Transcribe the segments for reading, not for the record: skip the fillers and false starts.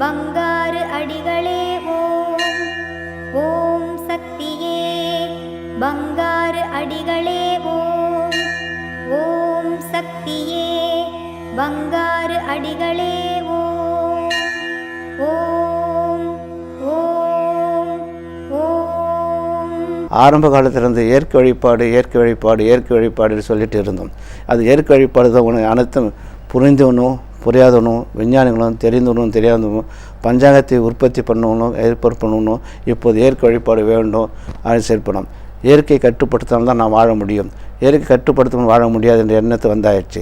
பங்காரு அடிகளே ஓம். ஓம் சக்தியே பங்காரு அடிகளே ஓம். ஓம் சக்தியே பங்காரு அடிகளே ஓம். ஓம் ஓம் ஓம். ஆரம்ப காலத்திலிருந்து இயற்கை வழிபாடு சொல்லிட்டு இருந்தோம். அது இயற்கை வழிபாடு தான் உனக்கு அனைத்தும் புரிந்தவனும் புரியாதவனும் விஞ்ஞானிகளும் தெரிந்தவனும் தெரியாதவனும் பஞ்சாங்கத்தை உற்பத்தி பண்ணணும் ஏற்பாடு பண்ணணும். இப்போது இயற்கை வழிபாடு வேண்டும் அது செயல்படும். இயற்கை கட்டுப்படுத்தாமல் தான் நான் வாழ முடியும். இயற்கை கட்டுப்படுத்தாமல் வாழ முடியாது என்ற எண்ணத்தை வந்தாயிடுச்சு.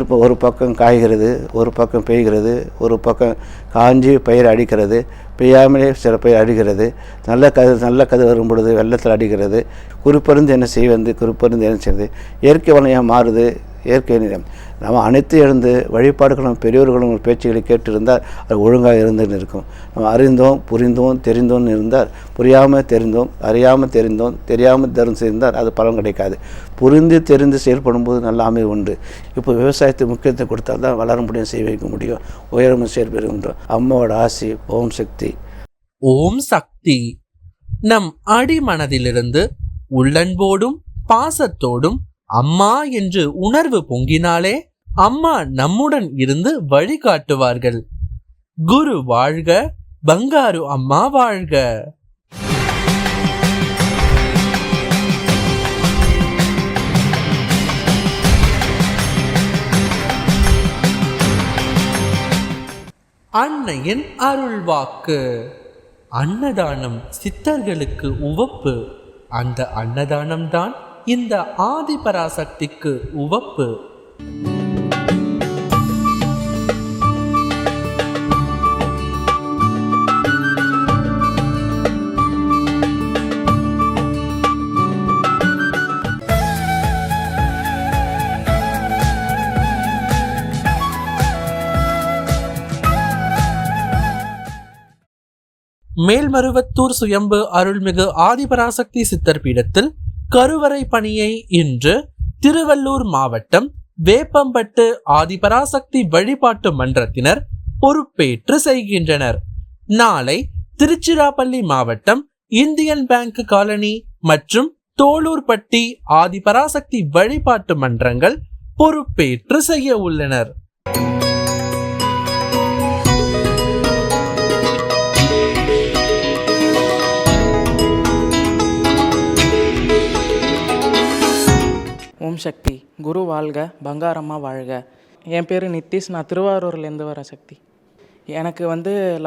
இப்போ ஒரு பக்கம் காய்கிறது, ஒரு பக்கம் பெய்கிறது, ஒரு பக்கம் காஞ்சி பயிர் அடிக்கிறது, பெய்யாமலே சில பயிர் அடிக்கிறது, நல்ல கது வரும் பொழுது வெள்ளத்தில் அடிக்கிறது. குறிப்பறிந்து என்ன செய்வது, இயற்கை வளம் மாறுது. இயற்கை நிலம் நம்ம அனைத்து எழுந்து வழிபாடுகளும் பெரியோர்களும் பேச்சுகளை கேட்டிருந்தால் அது ஒழுங்காக இருந்துன்னு இருக்கும். நம்ம அறிந்தோம் புரிந்தோம் தெரிந்தோம் இருந்தால், புரியாமல் தெரிந்தோம் அறியாமல் தெரிந்தோம் தெரியாமல் தரும் செய்தால் அது பலன் கிடைக்காது. புரிந்து தெரிந்து செயல்படும்போது நல்ல அமைவு உண்டு. இப்போ விவசாயத்துக்கு முக்கியத்துவம் கொடுத்தால் தான் வளர முடியும், செய்ய வைக்க முடியும், உயரமும் செயல்படுகின்றோம். அம்மாவோட ஆசி. ஓம் சக்தி. ஓம் சக்தி. நம் அடிமனதிலிருந்து உள்ளன்போடும் பாசத்தோடும் அம்மா என்று உணர்வு பொங்கினாலே அம்மா நம்முடன் இருந்து வழிகாட்டுவார்கள். குரு வாழ்க, பங்காரு அம்மா வாழ்க. அன்னையின் அருள்வாக்கு. அன்னதானம் சித்தர்களுக்கு உவப்பு. அந்த அன்னதானம்தான் இந்த ஆதிபராசக்திக்கு உவப்பு. மேல்மருவத்தூர் சுயம்பு அருள்மிகு ஆதிபராசக்தி சித்தர் பீடத்தில் கருவறை பணியை இன்று திருவள்ளூர் மாவட்டம் வேப்பம்பட்டு ஆதிபராசக்தி வழிபாட்டு மன்றத்தினர் பொறுப்பேற்று செய்கின்றனர். நாளை திருச்சிராப்பள்ளி மாவட்டம் இந்தியன் பேங்க் காலனி மற்றும் தோளூர்பட்டி ஆதிபராசக்தி வழிபாட்டு மன்றங்கள் பொறுப்பேற்று செய்ய உள்ளனர். ஓம் சக்தி. குரு வாழ்க, பங்காரம்மா வாழ்க. என் பேர் நித்திஷ். நான் திருவாரூர்லேருந்து வரேன் சக்தி. எனக்கு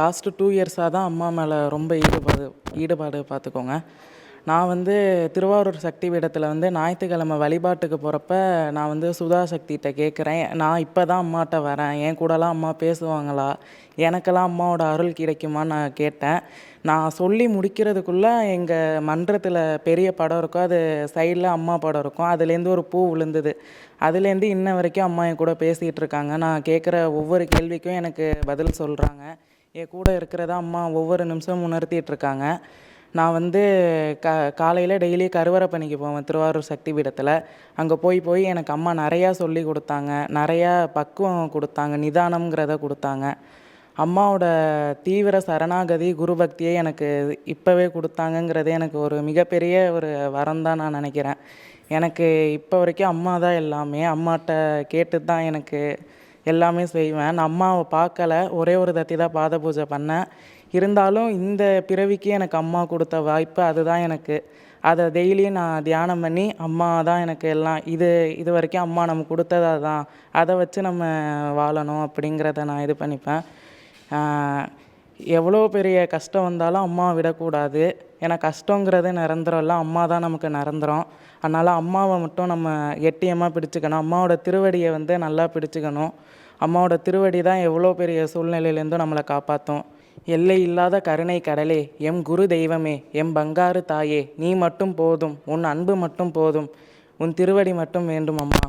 லாஸ்ட்டு 2 இயர்ஸாக தான் அம்மா மேலே ரொம்ப ஈடுபாடு பார்த்துக்கோங்க. நான் திருவாரூர் சக்தி பீடத்தில் ஞாயிற்றுக்கிழமை வழிபாட்டுக்கு போகிறப்ப நான் சுதா சக்திகிட்ட கேட்குறேன், நான் இப்போ தான் அம்மாட்ட வரேன், என் கூடலாம் அம்மா பேசுவாங்களா, எனக்கெல்லாம் அம்மாவோட அருள் கிடைக்குமான்னு நான் கேட்டேன். நான் சொல்லி முடிக்கிறதுக்குள்ளே எங்கள் மன்றத்தில் பெரிய படம் இருக்கும், அது சைடில் அம்மா படம் இருக்கும், அதுலேருந்து ஒரு பூ விழுந்தது. அதுலேருந்து இன்ன வரைக்கும் அம்மா என் கூட பேசிகிட்டு இருக்காங்க. நான் கேட்குற ஒவ்வொரு கேள்விக்கும் எனக்கு பதில் சொல்கிறாங்க. என் கூட இருக்கிறதா அம்மா ஒவ்வொரு நிமிஷம் உணர்த்திட்டு இருக்காங்க. நான் காலையில் டெய்லி கருவறை பணிக்கு போவேன் திருவாரூர் சக்தி பீடத்தில். அங்கே போய் எனக்கு அம்மா நிறையா சொல்லி கொடுத்தாங்க, நிறையா பக்குவம் கொடுத்தாங்க, நிதானம்ங்கிறத கொடுத்தாங்க. அம்மாவோட தீவிர சரணாகதி குரு பக்தியை எனக்கு இப்போவே கொடுத்தாங்கங்கிறதே எனக்கு ஒரு மிகப்பெரிய ஒரு வரம் தான் நான் நினைக்கிறேன். எனக்கு இப்போ வரைக்கும் அம்மா தான் எல்லாமே. அம்மாட்ட கேட்டு தான் எனக்கு எல்லாமே செய்வேன். நான் அம்மாவை பார்க்கல, ஒரே ஒரு தத்தி தான் பாத பூஜை பண்ணேன். இருந்தாலும் இந்த பிறவிக்கு எனக்கு அம்மா கொடுத்த வாய்ப்பு அதுதான் எனக்கு. அதை டெய்லியும் நான் தியானம் பண்ணி அம்மா தான் எனக்கு எல்லாம், இது வரைக்கும் அம்மா நம்ம கொடுத்ததா தான், அதை வச்சு நம்ம வாழணும் அப்படிங்கிறத நான் இது பண்ணிப்பேன். எவ்வளோ பெரிய கஷ்டம் வந்தாலும் அம்மா விடக்கூடாது. ஏன்னா கஷ்டங்கிறது நிரந்தரம் இல்லை, அம்மா தான் நமக்கு நிரந்தரம். அதனால் அம்மாவை மட்டும் நம்ம கெட்டியமாக பிடிச்சிக்கணும். அம்மாவோட திருவடியை நல்லா பிடிச்சிக்கணும். அம்மாவோட திருவடி தான் எவ்வளோ பெரிய சூழ்நிலையிலேருந்தும் நம்மளை காப்பாற்றும். எல்லை இல்லாத கருணை கடலே, எம் குரு தெய்வமே, எம் பங்காரு தாயே, நீ மட்டும் போதும், உன் அன்பு மட்டும் போதும், உன் திருவடி மட்டும் வேண்டும் அம்மா.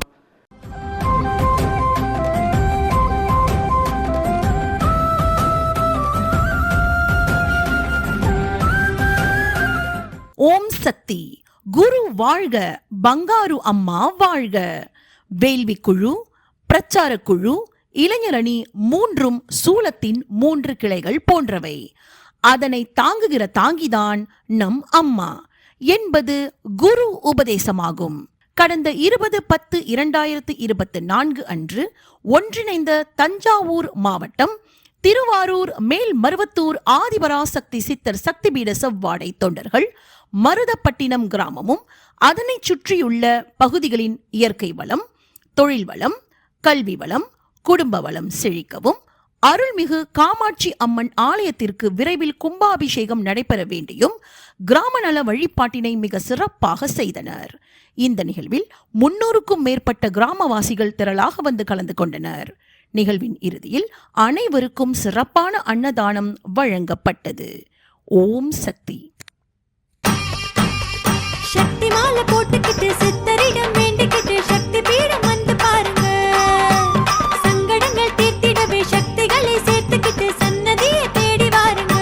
ஓம் சக்தி. குரு வாழ்க, பங்காரு அம்மா வாழ்க. வேள்வி குழு, பிரச்சார குழு, இளைஞரணி 3 சூலத்தின் 3 கிளைகள் போன்றவை. அதனை தாங்குகிற தாங்கிதான் நம் அம்மா என்பது குரு உபதேசமாகும். கடந்த 20/10/2024 அன்று ஒன்றிணைந்த தஞ்சாவூர் மாவட்டம் திருவாரூர் மேல்மருவத்தூர் ஆதிபராசக்தி சித்தர் சக்திபீட செவ்வாடை தொண்டர்கள் மருதப்பட்டினம் கிராமமும் அதனை சுற்றியுள்ள பகுதிகளின் இயற்கை வளம், தொழில் வளம், கல்வி வளம், குடும்ப வளம் செழிக்கவும் அருள்மிகு காமாட்சி அம்மன் ஆலயத்திற்கு விரைவில் கும்பாபிஷேகம் நடைபெற வேண்டியும் கிராம நல வழிபாட்டினை மிக சிறப்பாக செய்தனர். இந்த நிகழ்வில் 300க்கும் மேற்பட்ட கிராமவாசிகள் திரளாக வந்து கலந்து கொண்டனர். நிகழ்வின் இறுதியில் அனைவருக்கும் சிறப்பான அன்னதானம் வழங்கப்பட்டது. ஓம் சக்தி. சக்தி மாலை போட்டுக்கிட்டு சித்தரிடம் வேண்டிக்கிட்டு சக்தி பீடம் வந்து பாருங்க. சங்கடங்கள் தீர்த்திடவே சக்திகளை சேர்த்துக்கிட்டு சன்னதியை தேடி வாருங்க.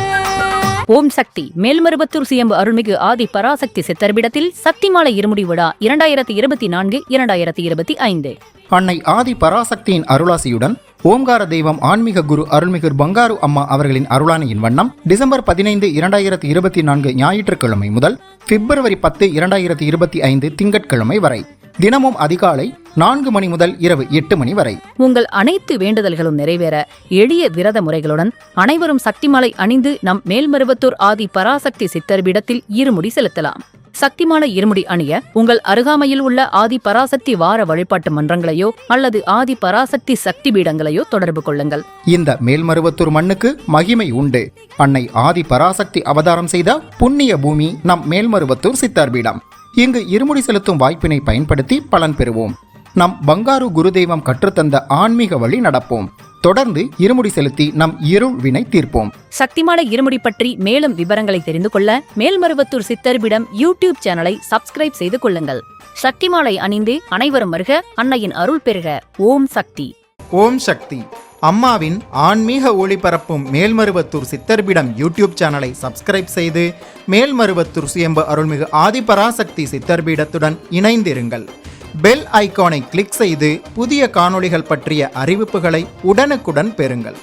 ஓம் சக்தி. மேல்மருவத்தூர் சுயம்பு அருள்மிகு ஆதி பராசக்தி சித்தர்பீடத்தில் சக்திமாலை இருமுடி விழா 2024-2025. அன்னை ஆதி பராசக்தியின் அருளாசியுடன் ஓம்கார தெய்வம் ஆன்மீக குரு அருள்மிகு பங்காரு அம்மா அவர்களின் அருளானையின் வண்ணம் டிசம்பர் 15, 2024 ஞாயிற்றுக்கிழமை முதல் பிப்ரவரி 10, 2025 திங்கட்கிழமை வரை தினமும் அதிகாலை 4 மணி முதல் இரவு 8 மணி வரை உங்கள் அனைத்து வேண்டுதல்களும் நிறைவேற எளிய விரத முறைகளுடன் அனைவரும் சக்திமாலை அணிந்து நம் மேல்மருவத்தூர் ஆதி பராசக்தி சித்தர்பீடத்தில் இருமுடி செலுத்தலாம். சக்திமாலை இருமுடி அணிய உங்கள் அருகாமையில் உள்ள ஆதி பராசக்தி வார வழிபாட்டு மன்றங்களையோ அல்லது ஆதி பராசக்தி சக்தி பீடங்களையோ தொடர்பு கொள்ளுங்கள். இந்த மேல்மருவத்தூர் மண்ணுக்கு மகிமை உண்டு. அன்னை ஆதி பராசக்தி அவதாரம் செய்த புண்ணிய பூமி நம் மேல்மருவத்தூர் சித்தர்பீடம். இங்கு இருமுடி செலுத்தும் வாய்ப்பினை பயன்படுத்தி பலன் பெறுவோம். நம் பங்காரு குருதெய்வம் கற்றுத்தந்த ஆன்மீக வழி நடப்போம். தொடர்ந்து இருமுடி செலுத்தி நம் இருள் வினை தீர்ப்போம். சக்திமாலை இருமுடி பற்றி மேலும் விவரங்களை தெரிந்து கொள்ள மேல்மருவத்தூர் சித்தர்பீடம் யூடியூப் சேனலை சப்ஸ்கிரைப் செய்து கொள்ளுங்கள். சக்திமாலை அணிந்து அனைவரும் வருக, அன்னையின் அருள் பெறுக. ஓம் சக்தி. ஓம் சக்தி. அம்மாவின் ஆன்மீக ஒளிபரப்பும் மேல்மருவத்தூர் சித்தர்பீடம் யூடியூப் சேனலை சப்ஸ்கிரைப் செய்து மேல்மருவத்தூர் சுயம்பு அருள்மிகு ஆதிபராசக்தி சித்தர்பீடத்துடன் இணைந்திருங்கள். பெல் ஐகானை கிளிக் செய்து புதிய காணொளிகள் பற்றிய அறிவிப்புகளை உடனுக்குடன் பெறுங்கள்.